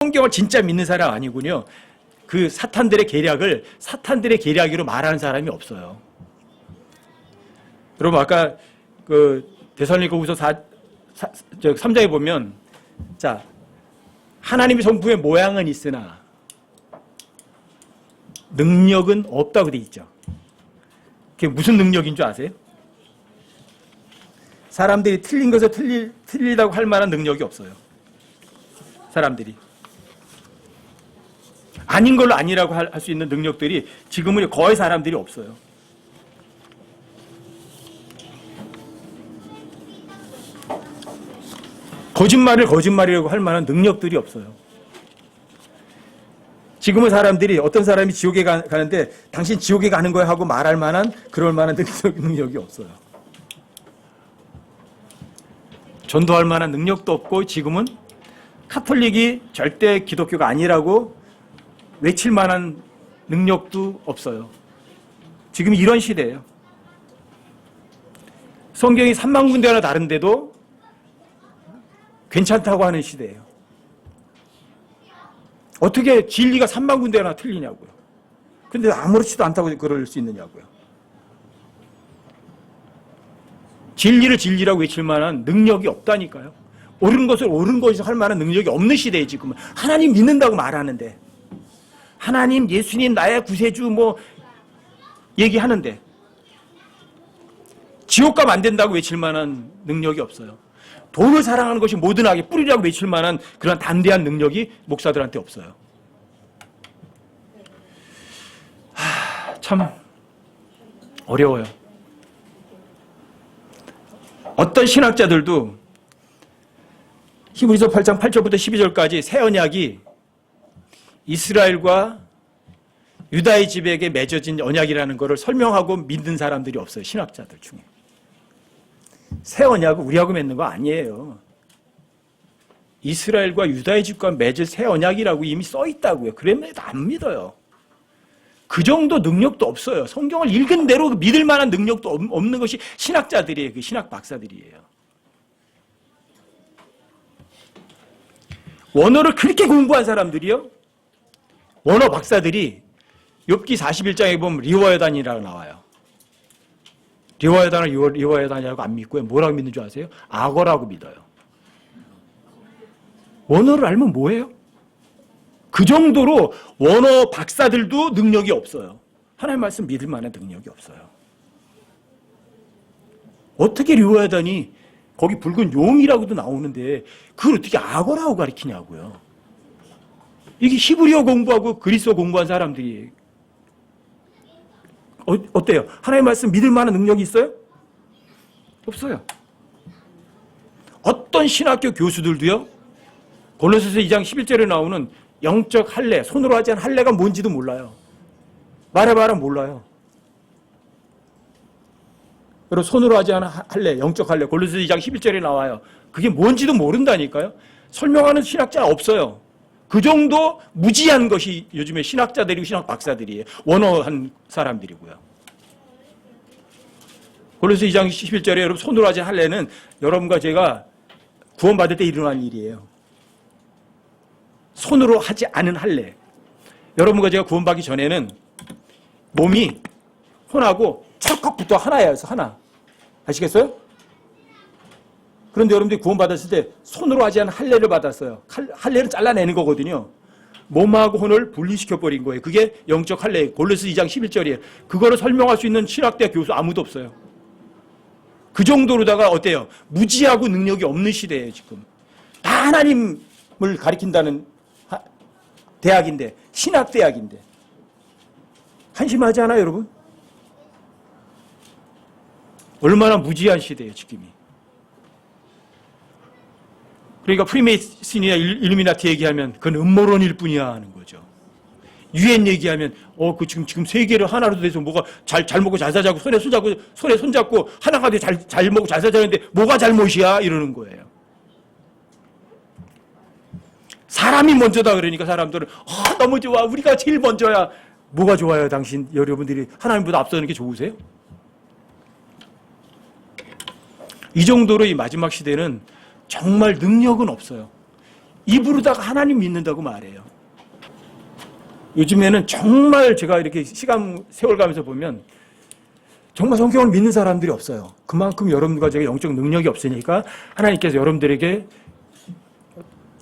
성경을 진짜 믿는 사람 아니군요. 그 사탄들의 계략을 사탄들의 계략으로 말하는 사람이 없어요. 여러분 아까 그 데살로니가후서 3장에 보면 자 하나님의 성품의 모양은 있으나 능력은 없다고 돼 있죠. 그게 무슨 능력인 줄 아세요? 사람들이 틀린 것을 틀리다고 할 만한 능력이 없어요. 사람들이 아닌 걸로 아니라고 할 수 있는 능력들이 지금은 거의 사람들이 없어요. 거짓말을 거짓말이라고 할 만한 능력들이 없어요. 지금은 사람들이 어떤 사람이 지옥에 가는데 당신 지옥에 가는 거야 하고 말할 만한 그럴 만한 능력이 없어요. 전도할 만한 능력도 없고 지금은 카톨릭이 절대 기독교가 아니라고 외칠 만한 능력도 없어요. 지금 이런 시대예요. 성경이 3만 군데나 다른데도 괜찮다고 하는 시대예요. 어떻게 진리가 3만 군데나 틀리냐고요. 근데 아무렇지도 않다고 그럴 수 있느냐고요. 진리를 진리라고 외칠 만한 능력이 없다니까요. 옳은 것을 옳은 것이라고 할 만한 능력이 없는 시대에 지금은. 하나님 믿는다고 말하는데 하나님 예수님 나의 구세주 뭐 얘기하는데 지옥 가면 안 된다고 외칠 만한 능력이 없어요. 돈을 사랑하는 것이 모든 악의 뿌리라고 외칠 만한 그런 담대한 능력이 목사들한테 없어요. 참 어려워요. 어떤 신학자들도 히브리서 8장 8절부터 12절까지 새 언약이 이스라엘과 유다의 집에게 맺어진 언약이라는 것을 설명하고 믿는 사람들이 없어요. 신학자들 중에. 새 언약은 우리하고 맺는 거 아니에요. 이스라엘과 유다의 집과 맺을 새 언약이라고 이미 써 있다고요. 그러면 안 믿어요. 그 정도 능력도 없어요. 성경을 읽은 대로 믿을 만한 능력도 없는 것이 신학자들이에요. 그 신학 박사들이에요. 원어를 그렇게 공부한 사람들이요. 원어 박사들이 욥기 41장에 보면 리워여단이라고 나와요. 리워여단을 리워여단이라고 안 믿고요. 뭐라고 믿는 줄 아세요? 악어라고 믿어요. 원어를 알면 뭐예요? 그 정도로 원어 박사들도 능력이 없어요. 하나님 말씀 믿을 만한 능력이 없어요. 어떻게 리워여단이 거기 붉은 용이라고도 나오는데 그걸 어떻게 악어라고 가르치냐고요. 이게 히브리어 공부하고 그리스어 공부한 사람들이 어때요? 하나님 말씀 믿을 만한 능력이 있어요? 없어요. 어떤 신학교 교수들도요. 골로새서 2장 11절에 나오는 영적 할례, 손으로 하지 않은 할례가 뭔지도 몰라요. 말해봐라 몰라요. 여러분 손으로 하지 않은 할례, 영적 할례, 골로새서 2장 11절에 나와요. 그게 뭔지도 모른다니까요. 설명하는 신학자 없어요. 그 정도 무지한 것이 요즘에 신학자들이고 신학 박사들이에요. 원어한 사람들이고요. 골로새 2장 11절에 여러분 손으로 하지 할례는 여러분과 제가 구원받을 때 일어난 일이에요. 손으로 하지 않은 할례. 여러분과 제가 구원받기 전에는 몸이 혼하고 찰컥부터 하나예요. 하나. 아시겠어요? 그런데 여러분들이 구원받았을 때 손으로 하지 않은 할례를 받았어요. 할례를 잘라내는 거거든요. 몸하고 혼을 분리시켜버린 거예요. 그게 영적 할례. 골로새 2장 11절이에요. 그거를 설명할 수 있는 신학대 교수 아무도 없어요. 그 정도로다가 어때요? 무지하고 능력이 없는 시대예요. 지금. 다 하나님을 가리킨다는 대학인데 신학대학인데 한심하지 않아요 여러분? 얼마나 무지한 시대예요 지금이. 그러니까 프리메이슨이나 일루미나티 얘기하면 그건 음모론일 뿐이야 하는 거죠. 유엔 얘기하면 그 지금 세계를 하나로 돼서 뭐가 잘 먹고 잘 살자고 손에 손잡고 하나가 돼 잘 먹고 잘 살자는데 뭐가 잘못이야 이러는 거예요. 사람이 먼저다 그러니까 사람들은 너무 좋아 우리가 제일 먼저야. 뭐가 좋아요 당신 여러분들이 하나님보다 앞서는 게 좋으세요? 이 정도로 이 마지막 시대는 정말 능력은 없어요. 입으로다가 하나님 믿는다고 말해요. 요즘에는 정말 제가 이렇게 세월 가면서 보면 정말 성경을 믿는 사람들이 없어요. 그만큼 여러분과 제가 영적 능력이 없으니까 하나님께서 여러분들에게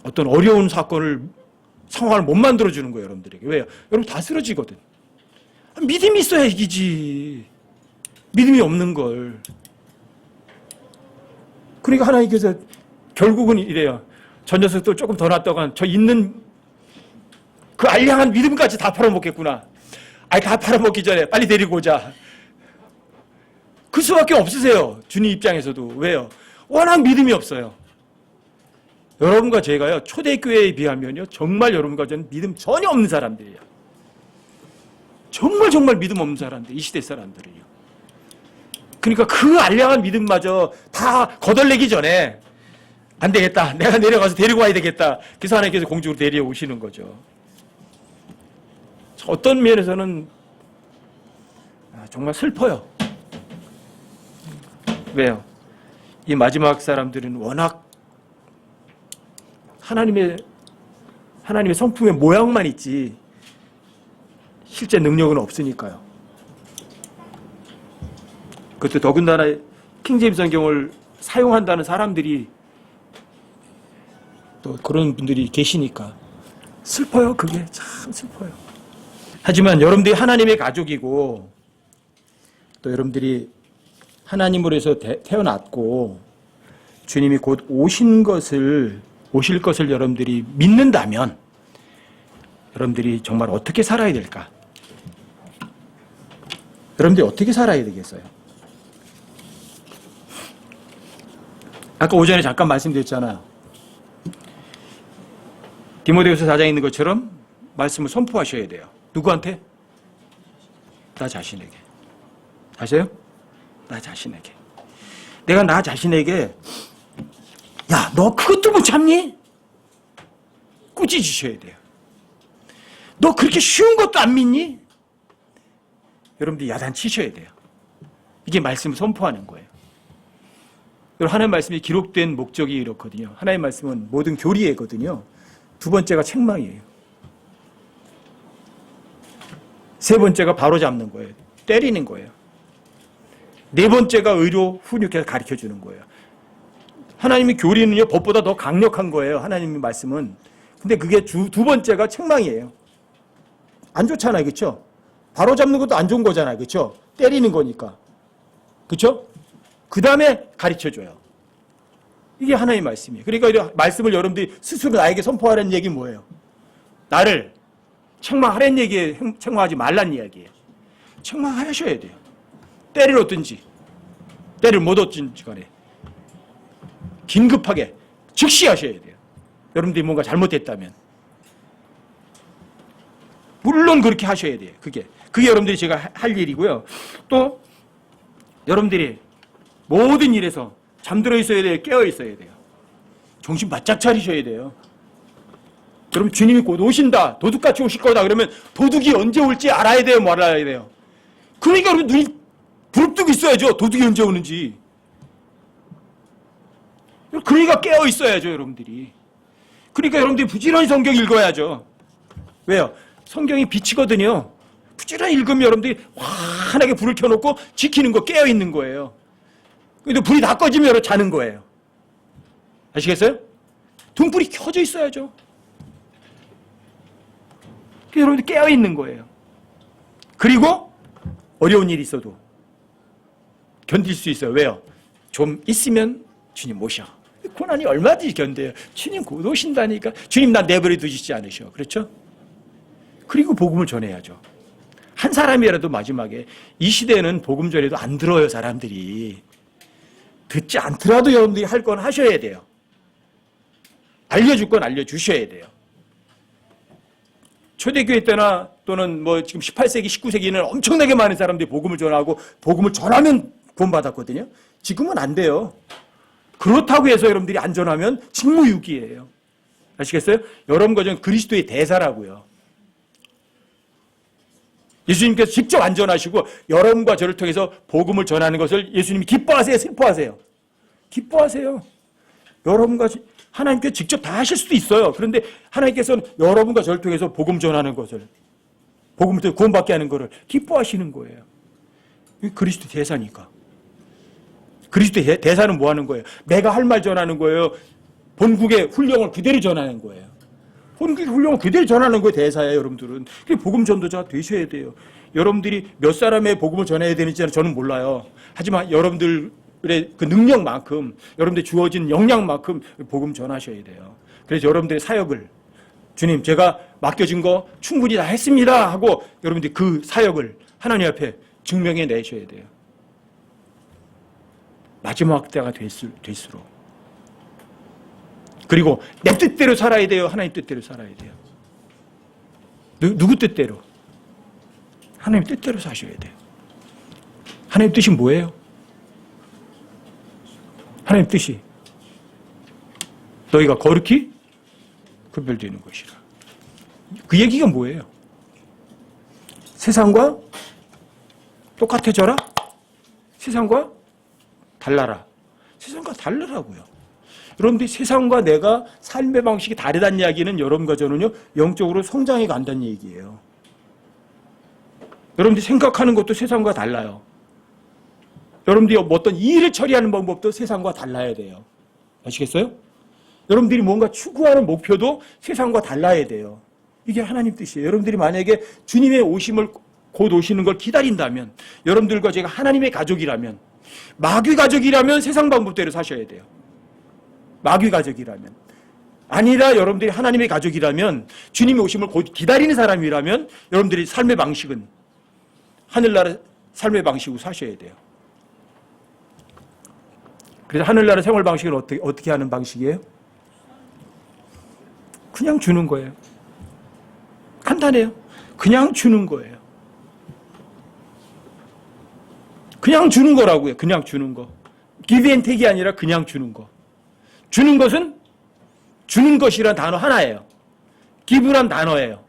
어떤 어려운 상황을 못 만들어주는 거예요, 여러분들에게. 왜요? 여러분 다 쓰러지거든. 믿음이 있어야 이기지. 믿음이 없는 걸. 그러니까 하나님께서 결국은 이래요. 저 녀석도 조금 더 놨다가 저 있는 그 알량한 믿음까지 다 팔아먹겠구나. 다 팔아먹기 전에 빨리 데리고 오자. 그 수밖에 없으세요. 주님 입장에서도. 왜요? 워낙 믿음이 없어요. 여러분과 제가요, 초대교회에 비하면요, 정말 여러분과 저는 믿음 전혀 없는 사람들이에요. 정말 믿음 없는 사람들, 이 시대 사람들은요. 그러니까 그 알량한 믿음마저 다 거덜내기 전에 안 되겠다. 내가 내려가서 데리고 와야 되겠다. 그래서 하나님께서 공중으로 데려오시는 거죠. 어떤 면에서는 정말 슬퍼요. 왜요? 이 마지막 사람들은 워낙 하나님의 성품의 모양만 있지 실제 능력은 없으니까요. 그것도 더군다나 킹제임스 성경을 사용한다는 사람들이 또 그런 분들이 계시니까 슬퍼요. 그게 참 슬퍼요. 하지만 여러분들이 하나님의 가족이고 또 여러분들이 하나님으로 해서 태어났고 주님이 곧 오실 것을 여러분들이 믿는다면 여러분들이 정말 어떻게 살아야 될까? 여러분들이 어떻게 살아야 되겠어요? 아까 오전에 잠깐 말씀드렸잖아요. 디모데후서 4장에 있는 것처럼 말씀을 선포하셔야 돼요. 누구한테? 나 자신에게. 아세요? 나 자신에게. 내가 나 자신에게 야, 너 그것도 못 참니? 꾸짖으셔야 돼요. 너 그렇게 쉬운 것도 안 믿니? 여러분들이 야단치셔야 돼요. 이게 말씀을 선포하는 거예요. 하나님의 말씀이 기록된 목적이 이렇거든요. 하나님의 말씀은 모든 교리이거든요. 두 번째가 책망이에요. 세 번째가 바로잡는 거예요. 때리는 거예요. 네 번째가 의로 훈육해서 가르쳐주는 거예요. 하나님의 교리는요, 법보다 더 강력한 거예요. 하나님의 말씀은. 근데 그게 두 번째가 책망이에요. 안 좋잖아요. 그렇죠? 바로잡는 것도 안 좋은 거잖아요. 그렇죠? 때리는 거니까. 그렇죠? 그 다음에 가르쳐줘요. 이게 하나님의 말씀이에요. 그러니까 이 말씀을 여러분들이 스스로 나에게 선포하라는 얘기는 뭐예요? 나를 책망하라는 얘기예요. 책망하지 말라는 이야기예요. 책망하셔야 돼요. 때를 얻든지 때를 못 얻든지 간에 긴급하게 즉시 하셔야 돼요. 여러분들이 뭔가 잘못했다면 물론 그렇게 하셔야 돼요. 그게 여러분들이 제가 할 일이고요. 또 여러분들이 모든 일에서 잠들어 있어야 돼요. 깨어 있어야 돼요. 정신 바짝 차리셔야 돼요. 여러분 주님이 곧 오신다. 도둑같이 오실 거다. 그러면 도둑이 언제 올지 알아야 돼요. 알아야 돼요. 그러니까 여러분 눈이 부릅뜨고 있어야죠. 도둑이 언제 오는지. 그러니까 깨어 있어야죠. 여러분들이. 그러니까 여러분들이 부지런히 성경 읽어야죠. 왜요? 성경이 빛이거든요. 부지런히 읽으면 여러분들이 환하게 불을 켜놓고 지키는 거 깨어 있는 거예요. 근데 불이 다 꺼지면 여러분 자는 거예요. 아시겠어요? 등불이 켜져 있어야죠. 여러분들 깨어 있는 거예요. 그리고 어려운 일이 있어도 견딜 수 있어요. 왜요? 좀 있으면 주님 오셔. 고난이 얼마든지 견뎌요. 주님 곧 오신다니까. 주님 나 내버려 두시지 않으셔. 그렇죠? 그리고 복음을 전해야죠. 한 사람이라도 마지막에 이 시대에는 복음 전해도 안 들어요. 사람들이. 듣지 않더라도 여러분들이 할 건 하셔야 돼요. 알려줄 건 알려주셔야 돼요. 초대교회 때나 또는 뭐 지금 18세기, 19세기는 엄청나게 많은 사람들이 복음을 전하고 복음을 전하면 구원받았거든요. 지금은 안 돼요. 그렇다고 해서 여러분들이 안 전하면 직무유기예요. 아시겠어요? 여러분과 저는 그리스도의 대사라고요. 예수님께서 직접 안전하시고 여러분과 저를 통해서 복음을 전하는 것을 예수님이 기뻐하세요? 슬퍼하세요? 기뻐하세요. 여러분과 하나님께서 직접 다 하실 수도 있어요. 그런데 하나님께서는 여러분과 저를 통해서 복음 전하는 것을, 복음을 통해 구원받게 하는 것을 기뻐하시는 거예요. 그리스도 대사니까. 그리스도 대사는 뭐 하는 거예요? 내가 할 말 전하는 거예요. 본국의 훈령을 그대로 전하는 거예요. 본국의 훈령을 그대로 전하는 거예요. 대사예요, 여러분들은. 복음 전도자가 되셔야 돼요. 여러분들이 몇 사람의 복음을 전해야 되는지는 저는 몰라요. 하지만 여러분들의 그 능력만큼, 여러분들 주어진 역량만큼 복음 전하셔야 돼요. 그래서 여러분들의 사역을, 주님, 제가 맡겨진 거 충분히 다 했습니다 하고 여러분들이 그 사역을 하나님 앞에 증명해 내셔야 돼요. 마지막 때가 될수록. 그리고 내 뜻대로 살아야 돼요? 하나님 뜻대로 살아야 돼요? 누구 뜻대로? 하나님 뜻대로 사셔야 돼요. 하나님 뜻이 뭐예요? 하나님 뜻이 너희가 거룩히 구별되는 것이라. 그 얘기가 뭐예요? 세상과 똑같아져라? 세상과 달라라. 세상과 다르라고요. 여러분들이 세상과 내가 삶의 방식이 다르다는 이야기는 여러분과 저는요, 영적으로 성장해 간다는 얘기예요. 여러분들이 생각하는 것도 세상과 달라요. 여러분들이 어떤 일을 처리하는 방법도 세상과 달라야 돼요. 아시겠어요? 여러분들이 뭔가 추구하는 목표도 세상과 달라야 돼요. 이게 하나님 뜻이에요. 여러분들이 만약에 주님의 오심을 곧 오시는 걸 기다린다면, 여러분들과 제가 하나님의 가족이라면, 마귀 가족이라면 세상 방법대로 사셔야 돼요. 마귀 가족이라면. 아니라 여러분들이 하나님의 가족이라면, 주님의 오심을 곧 기다리는 사람이라면 여러분들의 삶의 방식은 하늘나라 삶의 방식으로 사셔야 돼요. 그래서 하늘나라 생활 방식은 어떻게 하는 방식이에요? 그냥 주는 거예요. 간단해요. 그냥 주는 거예요. 그냥 주는 거라고요. 그냥 주는 거. give and take이 아니라 그냥 주는 거. 주는 것은 주는 것이란 단어 하나예요. give란 단어예요.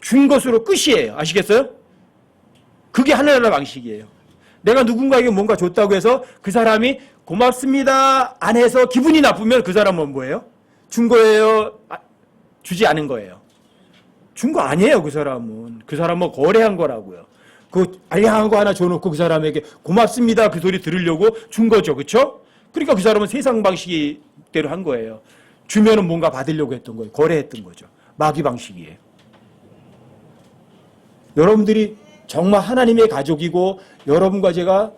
준 것으로 끝이에요. 아시겠어요? 그게 하늘나라 방식이에요. 내가 누군가에게 뭔가 줬다고 해서 그 사람이 고맙습니다 안 해서 기분이 나쁘면 그 사람은 뭐예요? 준 거예요? 주지 않은 거예요? 준 거 아니에요. 그 사람은. 그 사람은 거래한 거라고요. 그 알량한 거 하나 줘놓고 그 사람에게 고맙습니다 그 소리 들으려고 준 거죠. 그렇죠? 그러니까 그 사람은 세상 방식대로 한 거예요. 주면은 뭔가 받으려고 했던 거예요. 거래했던 거죠. 마귀 방식이에요. 여러분들이 정말 하나님의 가족이고 여러분과 제가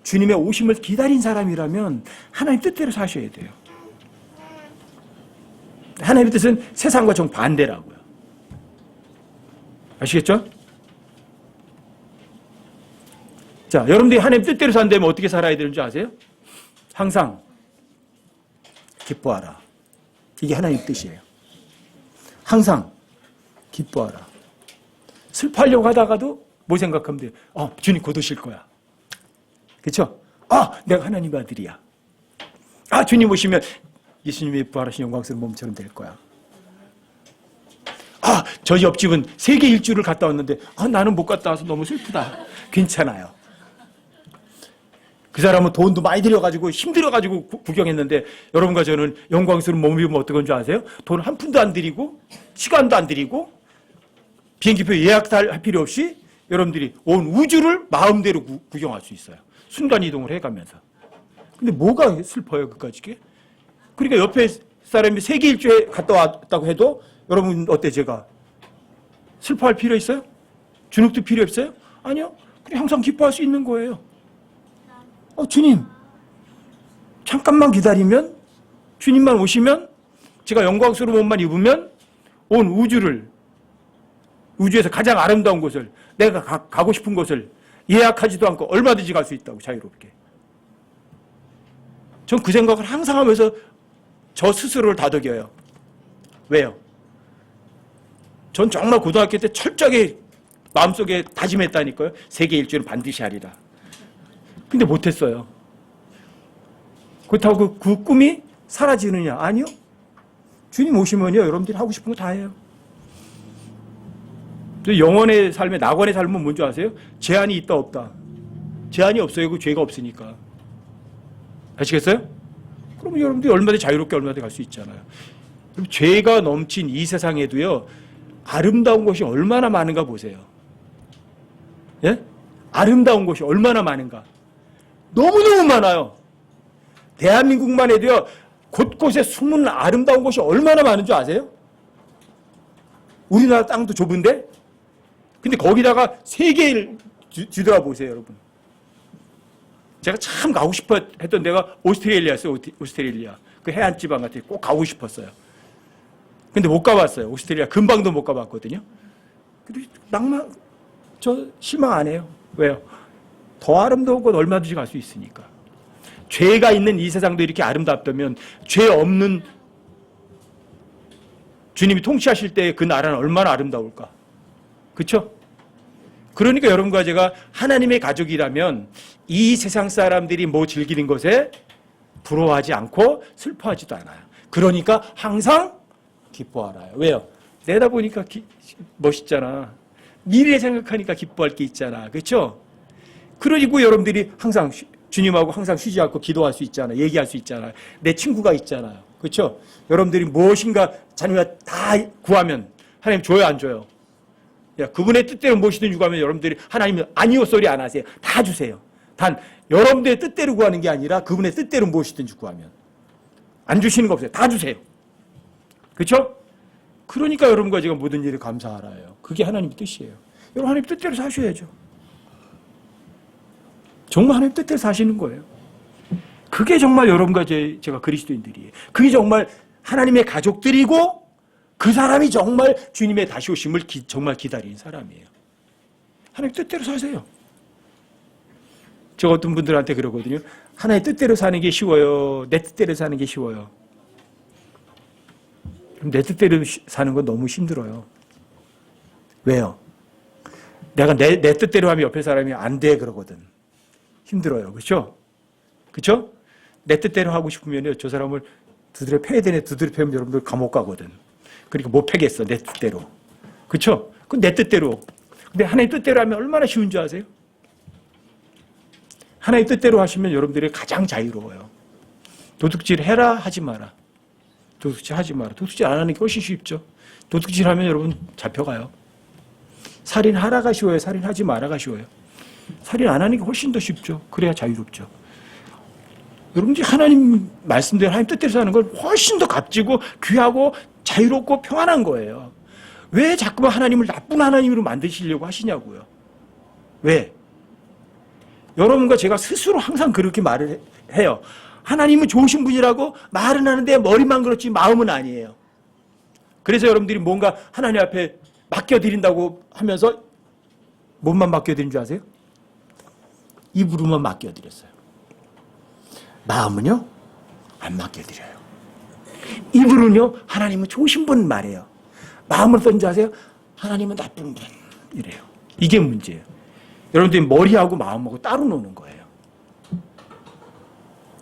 주님의 오심을 기다린 사람이라면 하나님 뜻대로 사셔야 돼요. 하나님의 뜻은 세상과 정반대라고요. 아시겠죠? 자, 여러분들이 하나님 뜻대로 산다면 어떻게 살아야 되는 줄 아세요? 항상 기뻐하라. 이게 하나님 뜻이에요. 항상 기뻐하라. 슬퍼하려고 하다가도 뭐 생각하면 돼요? 주님 곧 오실 거야. 그렇죠? 내가 하나님의 아들이야. 주님 오시면 예수님의 부활하신 영광스러운 몸처럼 될 거야. 저 옆집은 세계 일주를 갔다 왔는데 나는 못 갔다 와서 너무 슬프다. 괜찮아요. 그 사람은 돈도 많이 들여가지고 힘들어가지고 구경했는데 여러분과 저는 영광스러운 몸이 보면 어떤 건 줄 아세요? 돈 한 푼도 안 들이고 시간도 안 들이고 비행기표 예약도 할 필요 없이 여러분들이 온 우주를 마음대로 구경할 수 있어요. 순간이동을 해가면서. 근데 뭐가 슬퍼요, 그까짓 게? 그러니까 옆에 사람이 세계 일주에 갔다 왔다고 해도 여러분 어때 제가? 슬퍼할 필요 있어요? 주눅도 필요 없어요? 아니요. 그냥 항상 기뻐할 수 있는 거예요. 주님, 잠깐만 기다리면, 주님만 오시면, 제가 영광스러운 옷만 입으면 온 우주에서 가장 아름다운 곳을, 내가 가고 싶은 곳을 예약하지도 않고 얼마든지 갈 수 있다고, 자유롭게. 전 그 생각을 항상 하면서 저 스스로를 다독여요. 왜요? 전 정말 고등학교 때 철저하게 마음속에 다짐했다니까요. 세계 일주는 반드시 하리라. 근데 못했어요. 그렇다고 그 꿈이 사라지느냐? 아니요. 주님 오시면요, 여러분들이 하고 싶은 거 다 해요. 영원의 삶에, 낙원의 삶은 뭔지 아세요? 제한이 있다, 없다? 제한이 없어요. 그 죄가 없으니까. 아시겠어요? 그러면 여러분들이 얼마든지 자유롭게 얼마든지 갈 수 있잖아요. 죄가 넘친 이 세상에도요, 아름다운 것이 얼마나 많은가 보세요. 예? 아름다운 것이 얼마나 많은가. 너무너무 많아요. 대한민국만 해도요, 곳곳에 숨은 아름다운 곳이 얼마나 많은 줄 아세요? 우리나라 땅도 좁은데? 근데 거기다가 세계를 뒤돌아보세요, 여러분. 제가 참 가고 싶어 했던 데가 오스트레일리아였어요, 오스트레일리아. 그 해안지방 같은 데 꼭 가고 싶었어요. 근데 못 가봤어요. 오스트레일리아 근방도 못 가봤거든요. 근데 저 실망 안 해요. 왜요? 더 아름다운 곳 얼마든지 갈 수 있으니까. 죄가 있는 이 세상도 이렇게 아름답다면 죄 없는 주님이 통치하실 때 그 나라는 얼마나 아름다울까. 그렇죠? 그러니까 여러분과 제가 하나님의 가족이라면 이 세상 사람들이 뭐 즐기는 것에 부러워하지 않고 슬퍼하지도 않아요. 그러니까 항상 기뻐하라요. 왜요? 내다보니까 멋있잖아. 미래 생각하니까 기뻐할 게 있잖아. 그렇죠? 그러고 여러분들이 항상 주님하고 항상 쉬지 않고 기도할 수 있잖아. 얘기할 수 있잖아. 내 친구가 있잖아요. 그렇죠? 여러분들이 무엇인가 자녀가 다 구하면 하나님 줘요, 안 줘요? 야, 그분의 뜻대로 무엇이든 구하면 여러분들이 하나님 아니요 소리 안 하세요. 다 주세요. 단 여러분들의 뜻대로 구하는 게 아니라 그분의 뜻대로 무엇이든지 구하면 안 주시는 거 없어요. 다 주세요. 그렇죠? 그러니까 여러분과 제가 모든 일에 감사하라요. 그게 하나님의 뜻이에요. 여러분 하나님 뜻대로 사셔야죠. 정말 하나님 뜻대로 사시는 거예요. 그게 정말 여러분과 제가 그리스도인들이에요. 그게 정말 하나님의 가족들이고 그 사람이 정말 주님의 다시 오심을 정말 기다리는 사람이에요. 하나님 뜻대로 사세요. 저 어떤 분들한테 그러거든요. 하나님 뜻대로 사는 게 쉬워요? 내 뜻대로 사는 게 쉬워요? 내 뜻대로 사는 건 너무 힘들어요. 왜요? 내가 내 뜻대로 하면 옆에 사람이 안 돼 그러거든. 힘들어요. 그렇죠? 그렇죠? 내 뜻대로 하고 싶으면 저 사람을 두드려 패야 되네. 두드려 패면 여러분들 감옥 가거든. 그러니까 못 패겠어. 내 뜻대로. 그렇죠? 그건 내 뜻대로. 근데 하나님 뜻대로 하면 얼마나 쉬운 줄 아세요? 하나님 뜻대로 하시면 여러분들이 가장 자유로워요. 도둑질 해라 하지 마라. 도둑질 하지 마라. 도둑질 안 하는 게 훨씬 쉽죠. 도둑질 하면 여러분 잡혀가요. 살인하라가 쉬워요. 살인하지 마라가 쉬워요. 살인 안 하는 게 훨씬 더 쉽죠. 그래야 자유롭죠. 여러분들이 하나님 말씀대로 하나님 뜻대로 사는 건 훨씬 더 값지고 귀하고 자유롭고 평안한 거예요. 왜 자꾸만 하나님을 나쁜 하나님으로 만드시려고 하시냐고요. 왜? 여러분과 제가 스스로 항상 그렇게 말을 해요. 하나님은 좋으신 분이라고 말은 하는데 머리만 그렇지 마음은 아니에요. 그래서 여러분들이 뭔가 하나님 앞에 맡겨드린다고 하면서 몸만 맡겨드린 줄 아세요? 입으로만 맡겨드렸어요. 마음은요? 안 맡겨드려요. 입으로는요? 하나님은 좋으신 분 말해요. 마음은 어떤 줄 아세요? 하나님은 나쁜 분 이래요. 이게 문제예요. 여러분들이 머리하고 마음하고 따로 노는 거예요.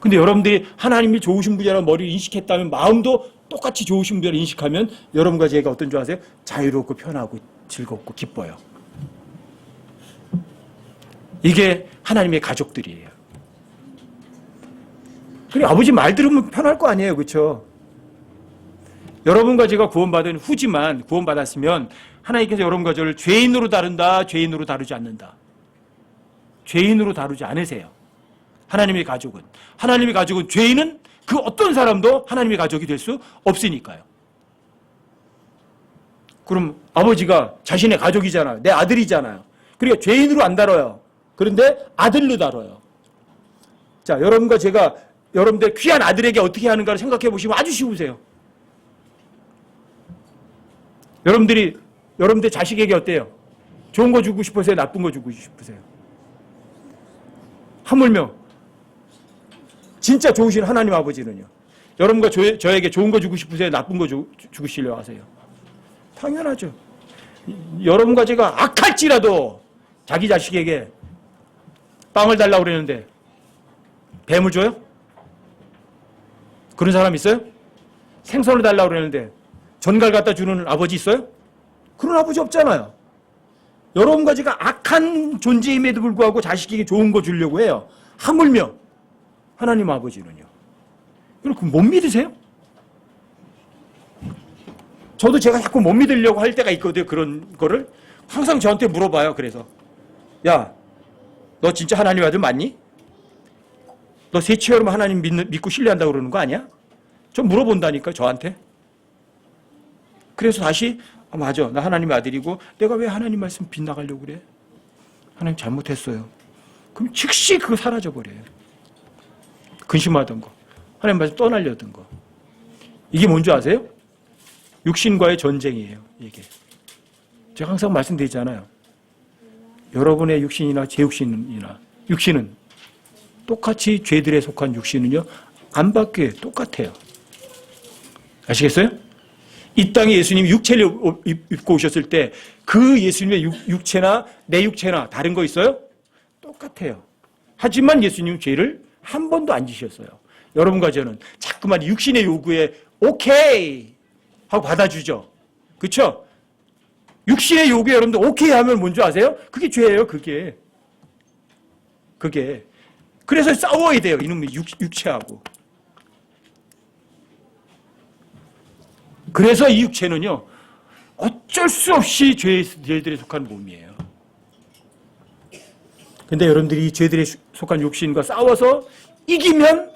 근데 여러분들이 하나님이 좋으신 분이라는 머리를 인식했다면 마음도 똑같이 좋으신 분이라고 인식하면 여러분과 제가 어떤 줄 아세요? 자유롭고 편하고 즐겁고 기뻐요. 이게 하나님의 가족들이에요. 그래 아버지 말 들으면 편할 거 아니에요. 그렇죠? 여러분과 제가 구원받은 후지만 구원받았으면 하나님께서 여러분과 저를 죄인으로 다룬다. 죄인으로 다루지 않는다. 죄인으로 다루지 않으세요. 하나님의 가족은. 하나님의 가족은 죄인은 그 어떤 사람도 하나님의 가족이 될 수 없으니까요. 그럼 아버지가 자신의 가족이잖아요. 내 아들이잖아요. 그러니까 죄인으로 안 다뤄요. 그런데 아들로 다뤄요. 자, 여러분과 제가 여러분들 귀한 아들에게 어떻게 하는가를 생각해 보시면 아주 쉬우세요. 여러분들 자식에게 어때요? 좋은 거 주고 싶으세요? 나쁜 거 주고 싶으세요? 하물며 진짜 좋으신 하나님 아버지는요. 여러분과 저에게 좋은 거 주고 싶으세요? 나쁜 거 주시려 하세요? 당연하죠. 여러분과 제가 악할지라도 자기 자식에게 빵을 달라고 그러는데 뱀을 줘요? 그런 사람 있어요? 생선을 달라고 그러는데 전갈 갖다 주는 아버지 있어요? 그런 아버지 없잖아요. 여러분과 제가 악한 존재임에도 불구하고 자식에게 좋은 거 주려고 해요. 하물며 하나님 아버지는요. 그럼 못 믿으세요? 저도 제가 자꾸 못 믿으려고 할 때가 있거든요. 그런 거를 항상 저한테 물어봐요. 그래서 야, 너 진짜 하나님 아들 맞니? 너 셋째여름 하나님 믿고 신뢰한다고 그러는 거 아니야? 좀 물어본다니까 저한테. 그래서 다시 맞아, 나 하나님 아들이고 내가 왜 하나님 말씀 빗나가려고 그래? 하나님 잘못했어요. 그럼 즉시 그거 사라져버려요. 근심하던 거, 하나님 말씀 떠나려던 거. 이게 뭔지 아세요? 육신과의 전쟁이에요. 이게 제가 항상 말씀드리잖아요. 여러분의 육신이나 제 육신은 똑같이 죄들에 속한 육신은요 안 바뀌어요. 똑같아요. 아시겠어요? 이 땅에 예수님이 육체를 입고 오셨을 때 그 예수님의 육체나 내 육체나 다른 거 있어요? 똑같아요. 하지만 예수님은 죄를 한 번도 안 지셨어요. 여러분과 저는 자꾸만 육신의 요구에 오케이 하고 받아주죠. 그렇죠? 육신의 요구에 여러분들 오케이 하면 뭔지 아세요? 그게 죄예요. 그게. 그래서 싸워야 돼요. 이놈의 육체하고. 그래서 이 육체는요 어쩔 수 없이 죄들에 속한 몸이에요. 근데 여러분들이 이 죄들에 속한 육신과 싸워서 이기면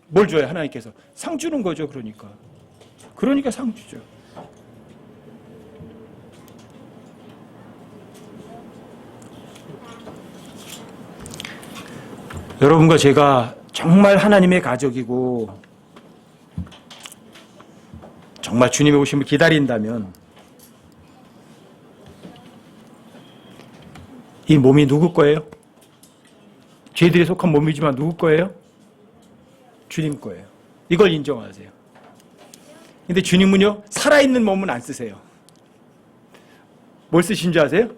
뭘 줘요? 하나님께서 상 주는 거죠. 그러니까 상 주죠. 여러분과 제가 정말 하나님의 가족이고 정말 주님의 오심을 기다린다면 이 몸이 누구 거예요? 죄들에 속한 몸이지만 누구 거예요? 주님 거예요. 이걸 인정하세요. 근데 주님은요 살아있는 몸은 안 쓰세요. 뭘 쓰신 줄 아세요?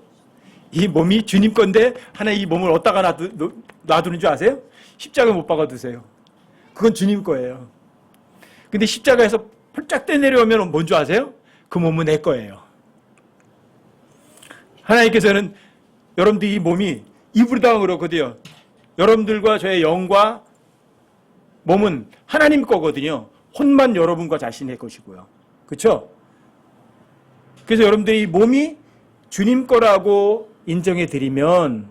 이 몸이 주님 건데 하나 이 몸을 어디다가 놔두는 줄 아세요? 십자가에 못 박아 두세요. 그건 주님 거예요. 근데 십자가에서 폴짝 떼내려오면 뭔 줄 아세요? 그 몸은 내 거예요. 하나님께서는 여러분들 이 몸이 입으로다가 그렇거든요. 여러분들과 저의 영과 몸은 하나님 거거든요. 혼만 여러분과 자신의 것이고요. 그렇죠? 그래서 여러분들이 이 몸이 주님 거라고 인정해 드리면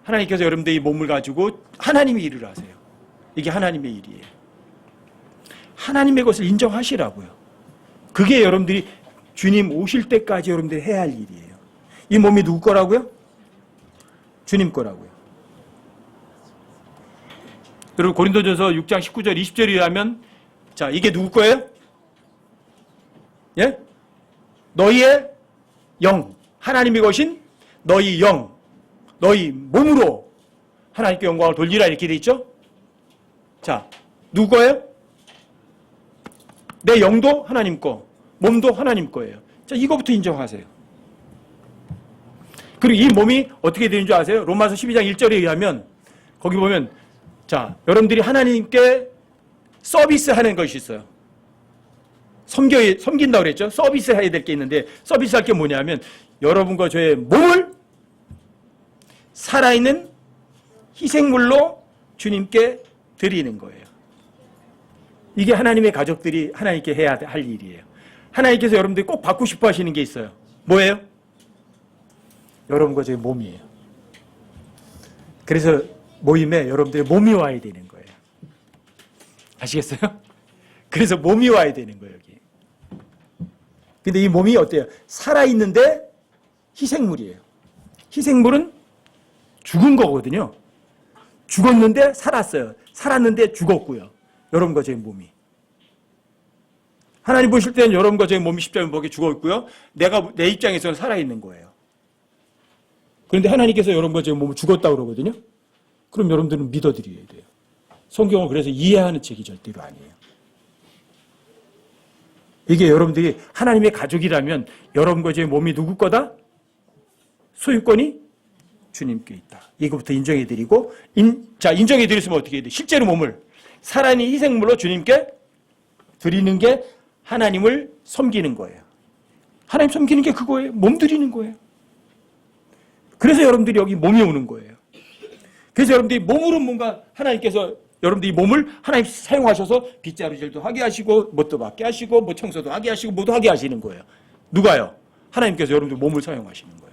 하나님께서 여러분들이 이 몸을 가지고 하나님의 일을 하세요. 이게 하나님의 일이에요. 하나님의 것을 인정하시라고요. 그게 여러분들이 주님 오실 때까지 여러분들이 해야 할 일이에요. 이 몸이 누구 거라고요? 주님 거라고요. 여러분 고린도전서 6장 19절 20절에 하면 자 이게 누구 거예요? 예? 너희의 영, 하나님의 것인 너희 영, 너희 몸으로 하나님께 영광을 돌리라 이렇게 돼 있죠? 자, 누구 거예요? 내 영도 하나님 거, 몸도 하나님 거예요. 자, 이거부터 인정하세요. 그리고 이 몸이 어떻게 되는 줄 아세요? 로마서 12장 1절에 의하면 거기 보면 자, 여러분들이 하나님께 서비스하는 것이 있어요. 섬긴다고 그랬죠? 서비스해야 될 게 있는데 서비스할 게 뭐냐면 여러분과 저의 몸을 살아있는 희생물로 주님께 드리는 거예요. 이게 하나님의 가족들이 하나님께 해야 할 일이에요. 하나님께서 여러분들이 꼭 받고 싶어 하시는 게 있어요. 뭐예요? 여러분과 저의 몸이에요. 그래서 모임에 여러분들의 몸이 와야 되는 거예요. 아시겠어요? 그래서 몸이 와야 되는 거예요, 여기. 근데 이 몸이 어때요? 살아있는데 희생물이에요. 희생물은 죽은 거거든요. 죽었는데 살았어요. 살았는데 죽었고요. 여러분과 제 몸이. 하나님 보실 때는 여러분과 제 몸이 십자가에 못 박혀 죽어 있고요. 내 입장에서는 살아있는 거예요. 그런데 하나님께서 여러분과 제 몸을 죽었다고 그러거든요. 그럼 여러분들은 믿어드려야 돼요. 성경을 그래서 이해하는 책이 절대로 아니에요. 이게 여러분들이 하나님의 가족이라면 여러분과 제 몸이 누구 거다? 소유권이 주님께 있다. 이거부터 인정해드리고 인정해드렸으면 어떻게 해야 돼? 실제로 몸을 살아있는 희생물로 주님께 드리는 게 하나님을 섬기는 거예요. 하나님 섬기는 게 그거예요. 몸 드리는 거예요. 그래서 여러분들이 여기 몸이 오는 거예요. 그래서 여러분들이 몸으로 뭔가 하나님께서 여러분들 이 몸을 하나님 사용하셔서 빗자루질도 하게 하시고 뭣도 받게 하시고 뭐 청소도 하게 하시고 뭐도 하게 하시는 거예요. 누가요? 하나님께서 여러분들 몸을 사용하시는 거예요.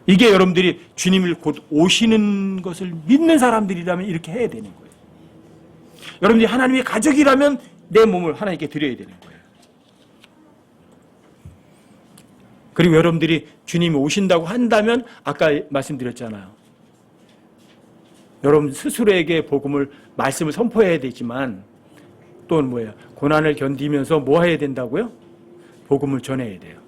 이게 여러분들이 주님을 곧 오시는 것을 믿는 사람들이라면 이렇게 해야 되는 거예요. 여러분들이 하나님의 가족이라면 내 몸을 하나님께 드려야 되는 거예요. 그리고 여러분들이 주님이 오신다고 한다면 아까 말씀드렸잖아요. 여러분 스스로에게 복음을 말씀을 선포해야 되지만 또는 뭐예요? 고난을 견디면서 뭐 해야 된다고요? 복음을 전해야 돼요.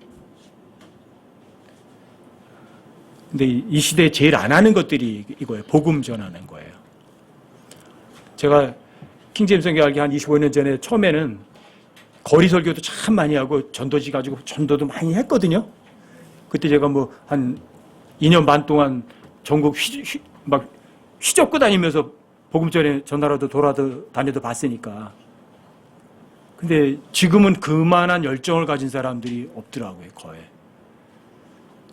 근데 이 시대에 제일 안 하는 것들이 이거예요. 복음 전하는 거예요. 제가 킹제임스 성경학기 한 25년 전에 처음에는 거리 설교도 참 많이 하고 전도지 가지고 전도도 많이 했거든요. 그때 제가 뭐 한 2년 반 동안 전국 막 휘젓고 다니면서 복음 전하러도 다녀도 봤으니까. 근데 지금은 그만한 열정을 가진 사람들이 없더라고요, 거의.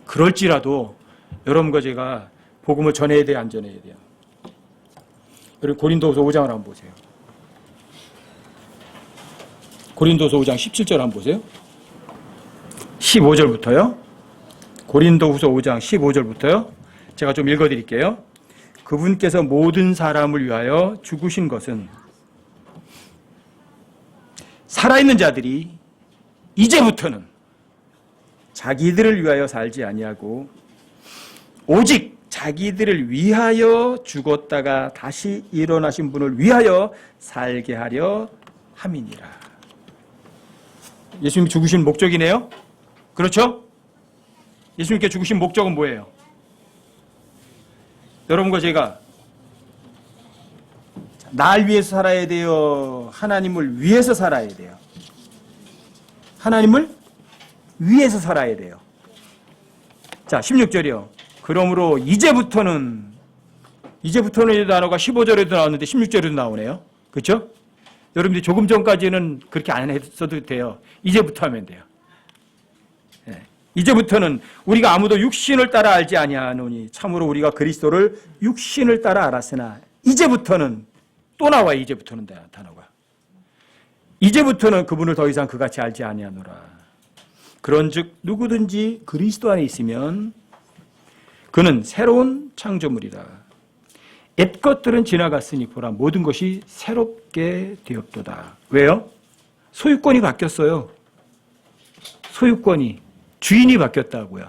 그럴지라도 여러분과 제가 복음을 전해야 돼요, 안 전해야 돼요? 여러분 고린도후서 5장을 한번 보세요. 고린도후서 5장 17절 한번 보세요. 15절부터요. 고린도후서 5장 15절부터요. 제가 좀 읽어드릴게요. 그분께서 모든 사람을 위하여 죽으신 것은 살아있는 자들이 이제부터는 자기들을 위하여 살지 아니하고 오직 자기들을 위하여 죽었다가 다시 일어나신 분을 위하여 살게 하려 함이니라. 예수님이 죽으신 목적이네요. 그렇죠? 예수님께 죽으신 목적은 뭐예요? 여러분과 제가 날 위해서 살아야 돼요? 하나님을 위해서 살아야 돼요? 하나님을 위해서 살아야 돼요. 자, 16절이요. 그러므로 이제부터는 이 단어가 15절에도 나왔는데 16절에도 나오네요. 그렇죠? 여러분들이 조금 전까지는 그렇게 안 했어도 돼요. 이제부터 하면 돼요. 네. 이제부터는 우리가 아무도 육신을 따라 알지 아니하노니 참으로 우리가 그리스도를 육신을 따라 알았으나 이제부터는 또 나와요. 이제부터는 단어가. 이제부터는 그분을 더 이상 그같이 알지 아니하노라. 그런즉 누구든지 그리스도 안에 있으면 그는 새로운 창조물이라. 옛 것들은 지나갔으니 보라 모든 것이 새롭게 되었도다. 왜요? 소유권이 바뀌었어요. 소유권이 주인이 바뀌었다고요.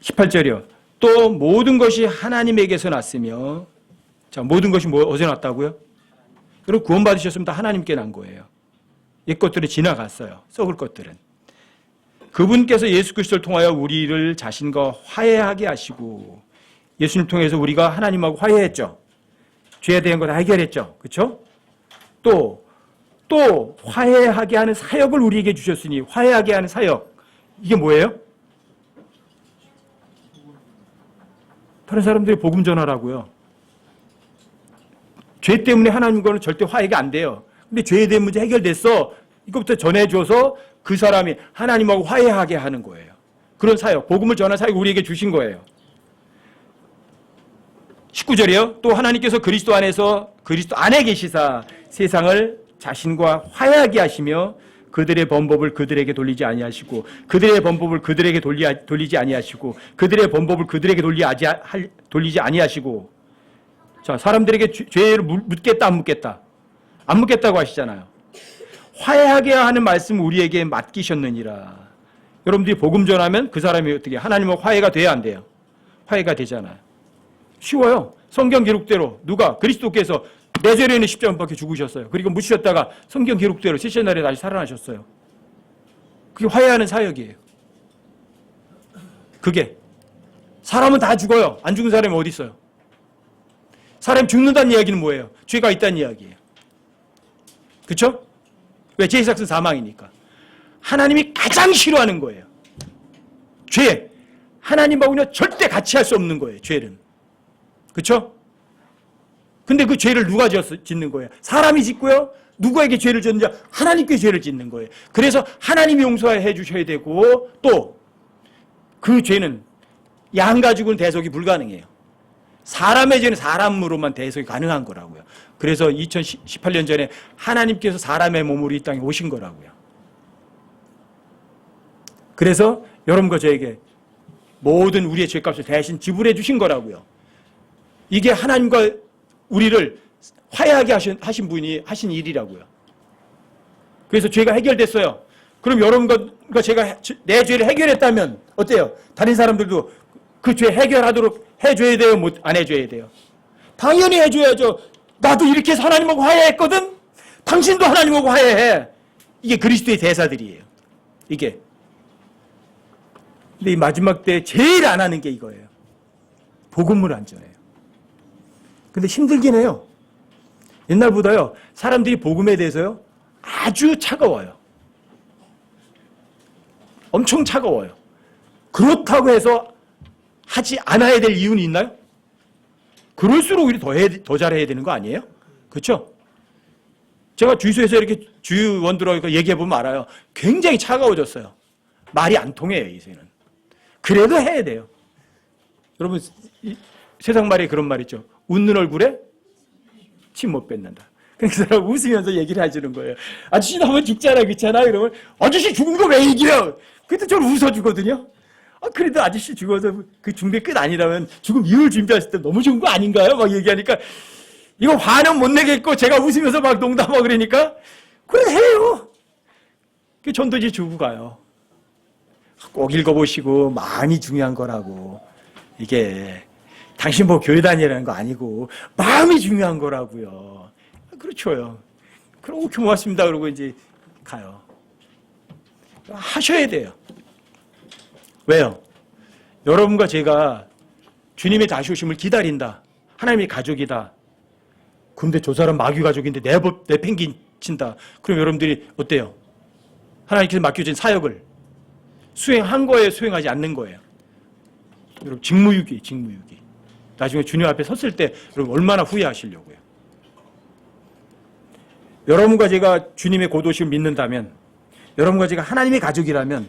18절이요. 또 모든 것이 하나님에게서 났으며 자 모든 것이 어디서 났다고요? 여러분 구원받으셨으면 다 하나님께 난 거예요. 옛 것들은 지나갔어요. 썩을 것들은. 그분께서 예수 그리스도를 통하여 우리를 자신과 화해하게 하시고 예수님 통해서 우리가 하나님하고 화해했죠. 죄에 대한 거 다 해결했죠. 그렇죠? 또 화해하게 하는 사역을 우리에게 주셨으니 화해하게 하는 사역 이게 뭐예요? 다른 사람들이 복음 전하라고요. 죄 때문에 하나님과는 절대 화해가 안 돼요. 근데 죄에 대한 문제 해결됐어. 이것부터 전해줘서 그 사람이 하나님하고 화해하게 하는 거예요. 그런 사역, 복음을 전할 사역 우리에게 주신 거예요. 19절이요. 또 하나님께서 그리스도 안에 계시사 세상을 자신과 화해하게 하시며 그들의 범법을 그들에게 돌리지 아니하시고 그들의 범법을 그들에게 돌리지 아니하시고 그들의 범법을 그들에게 돌리지 아니하시고 자 사람들에게 죄를 묻겠다 안 묻겠다? 안 묻겠다고 하시잖아요. 화해하게 하는 말씀 우리에게 맡기셨느니라. 여러분들이 복음 전하면 그 사람이 어떻게 하나님과 화해가 돼야 안 돼요? 화해가 되잖아요. 쉬워요. 성경 기록대로 누가 그리스도께서 내 죄로 인해 십자가 못 박혀 죽으셨어요. 그리고 묻히셨다가 성경 기록대로 셋째 날에 다시 살아나셨어요. 그게 화해하는 사역이에요. 그게 사람은 다 죽어요. 안 죽은 사람이 어디 있어요? 사람이 죽는다는 이야기는 뭐예요? 죄가 있다는 이야기예요. 그렇죠? 왜? 죄의 삭은 사망이니까. 하나님이 가장 싫어하는 거예요. 죄. 하나님하고는 절대 같이 할 수 없는 거예요. 죄는. 그렇죠? 근데 그 죄를 누가 짓는 거예요? 사람이 짓고요. 누구에게 죄를 짓느냐? 하나님께 죄를 짓는 거예요. 그래서 하나님이 용서해 주셔야 되고 또 그 죄는 양 가지고는 대속이 불가능해요. 사람의 죄는 사람으로만 대해석이 가능한 거라고요. 그래서 2018년 전에 하나님께서 사람의 몸으로 이 땅에 오신 거라고요. 그래서 여러분과 저에게 모든 우리의 죄값을 대신 지불해 주신 거라고요. 이게 하나님과 우리를 화해하게 하신 분이 하신 일이라고요. 그래서 죄가 해결됐어요. 그럼 여러분과 제가 내 죄를 해결했다면 어때요? 다른 사람들도 그 죄 해결하도록 해줘야 돼요? 안 해줘야 돼요? 당연히 해줘야죠. 나도 이렇게 해서 하나님하고 화해했거든? 당신도 하나님하고 화해해. 이게 그리스도의 대사들이에요. 이게. 근데 이 마지막 때 제일 안 하는 게 이거예요. 복음을 안 전해요. 근데 힘들긴 해요. 옛날보다요, 사람들이 복음에 대해서요, 아주 차가워요. 엄청 차가워요. 그렇다고 해서 하지 않아야 될 이유는 있나요? 그럴수록 우리 더 잘해야 되는 거 아니에요? 그렇죠? 제가 주유소에서 이렇게 주유원들하고 얘기해보면 알아요. 굉장히 차가워졌어요. 말이 안 통해요, 이제는. 그래도 해야 돼요. 여러분, 세상 말에 그런 말 있죠. 웃는 얼굴에 침 못 뱉는다. 그래서 웃으면서 얘기를 해주는 거예요. 아저씨도 한번 죽잖아, 그렇잖아. 그러면 아저씨 죽은 거 왜 얘기해요? 그때 저는 웃어주거든요. 그래도 아저씨 죽어서 그 준비 끝 아니라면 죽음 이후를 준비했을 때 너무 좋은 거 아닌가요? 막 얘기하니까 이거 화는 못 내겠고 제가 웃으면서 막 농담하고 그러니까 그래 해요. 그 전도지 주고 가요. 꼭 읽어보시고 마음이 중요한 거라고. 이게 당신 뭐 교회 다니라는 거 아니고 마음이 중요한 거라고요. 그렇죠. 그럼 고맙습니다. 그러고 이제 가요. 하셔야 돼요. 왜요? 여러분과 제가 주님의 다시 오심을 기다린다. 하나님의 가족이다. 근데 저 사람 마귀 가족인데 내 팽긴 친다. 그럼 여러분들이 어때요? 하나님께서 맡겨진 사역을 수행한 거예요? 수행하지 않는 거예요? 여러분 직무유기. 나중에 주님 앞에 섰을 때 여러분 얼마나 후회하시려고요. 여러분과 제가 주님의 고도심을 믿는다면, 여러분과 제가 하나님의 가족이라면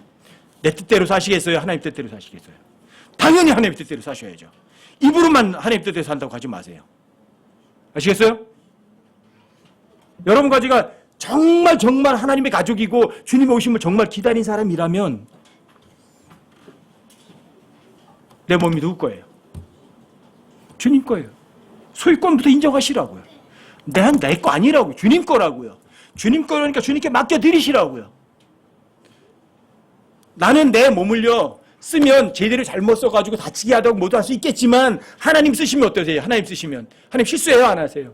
내 뜻대로 사시겠어요? 하나님 뜻대로 사시겠어요? 당연히 하나님 뜻대로 사셔야죠. 입으로만 하나님 뜻대로 산다고 하지 마세요. 아시겠어요? 여러분과 제가 정말 하나님의 가족이고 주님의 오심을 정말 기다린 사람이라면 내 몸이 누구 거예요? 주님 거예요. 소유권부터 인정하시라고요. 내 거 아니라고요. 주님 거라고요. 주님 거라니까 주님께 맡겨드리시라고요. 나는 내 몸을요 쓰면 제대로 잘못 써가지고 다치게 하다고 모두 할 수 있겠지만 하나님 쓰시면 어떠세요? 하나님 쓰시면 하나님 실수해요? 안 하세요?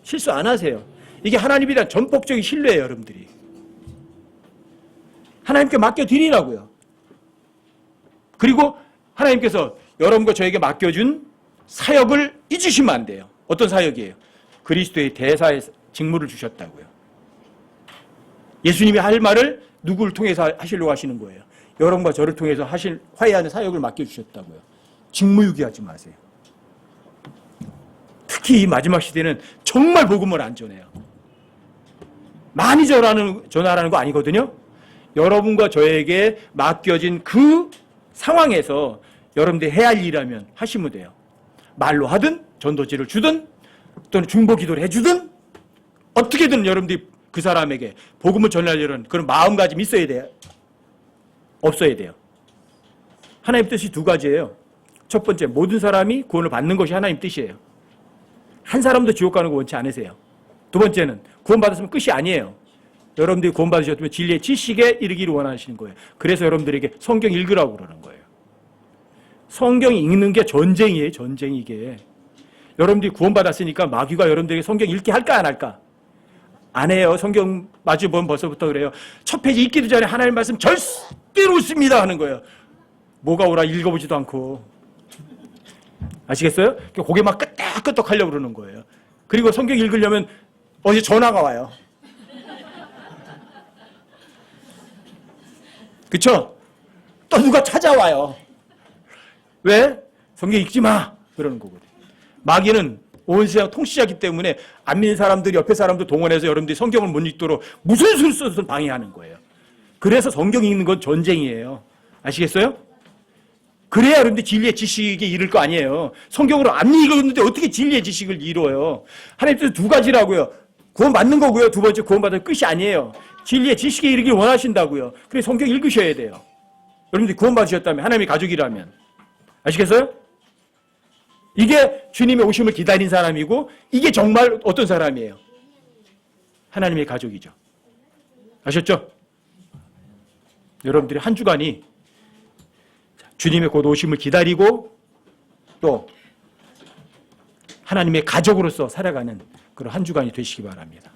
실수 안 하세요. 이게 하나님에 대한 전폭적인 신뢰예요. 여러분들이 하나님께 맡겨드리라고요. 그리고 하나님께서 여러분과 저에게 맡겨준 사역을 잊으시면 안 돼요. 어떤 사역이에요? 그리스도의 대사의 직무를 주셨다고요. 예수님이 할 말을 누구를 통해서 하시려고 하시는 거예요? 여러분과 저를 통해서 화해하는 사역을 맡겨주셨다고요. 직무유기하지 마세요. 특히 이 마지막 시대는 정말 복음을 안 전해요. 많이 전하라는 거 아니거든요. 여러분과 저에게 맡겨진 그 상황에서 여러분들이 해야 할 일이라면 하시면 돼요. 말로 하든 전도지를 주든 또는 중보기도를 해주든 어떻게든 여러분들이 그 사람에게 복음을 전하려는 그런 마음가짐이 있어야 돼요. 없어야 돼요. 하나님 뜻이 두 가지예요. 첫 번째, 모든 사람이 구원을 받는 것이 하나님 뜻이에요. 한 사람도 지옥 가는 거 원치 않으세요. 두 번째는 구원받았으면 끝이 아니에요. 여러분들이 구원받으셨으면 진리의 지식에 이르기를 원하시는 거예요. 그래서 여러분들에게 성경 읽으라고 그러는 거예요. 성경 읽는 게 전쟁이에요. 전쟁 이게. 여러분들이 구원받았으니까 마귀가 여러분들에게 성경 읽게 할까 안 할까? 안 해요. 성경 마주보면 벌써부터 그래요. 첫 페이지 읽기도 전에 하나님 말씀 절대로 옳습니다 하는 거예요. 뭐가 오라 읽어보지도 않고. 아시겠어요? 고개 막 끄덕끄덕 하려고 그러는 거예요. 그리고 성경 읽으려면 어디 전화가 와요. 그쵸? 또 누가 찾아와요. 왜? 성경 읽지 마. 그러는 거거든요. 마귀는 온 세상 통치자기 때문에 안 믿는 사람들, 옆에 사람들 동원해서 여러분들이 성경을 못 읽도록 무슨 수를 써서 방해하는 거예요. 그래서 성경 읽는 건 전쟁이에요. 아시겠어요? 그래야 여러분들 진리의 지식에 이를 거 아니에요. 성경으로 안 읽었는데 어떻게 진리의 지식을 이뤄요? 하나님께서 두 가지라고요. 구원 받는 거고요. 두 번째 구원 받을 끝이 아니에요. 진리의 지식에 이르길 원하신다고요. 그래서 성경 읽으셔야 돼요. 여러분들이 구원 받으셨다면, 하나님의 가족이라면. 아시겠어요? 이게 주님의 오심을 기다린 사람이고, 이게 정말 어떤 사람이에요? 하나님의 가족이죠. 아셨죠? 여러분들이 한 주간이 주님의 곧 오심을 기다리고 또 하나님의 가족으로서 살아가는 그런 한 주간이 되시기 바랍니다.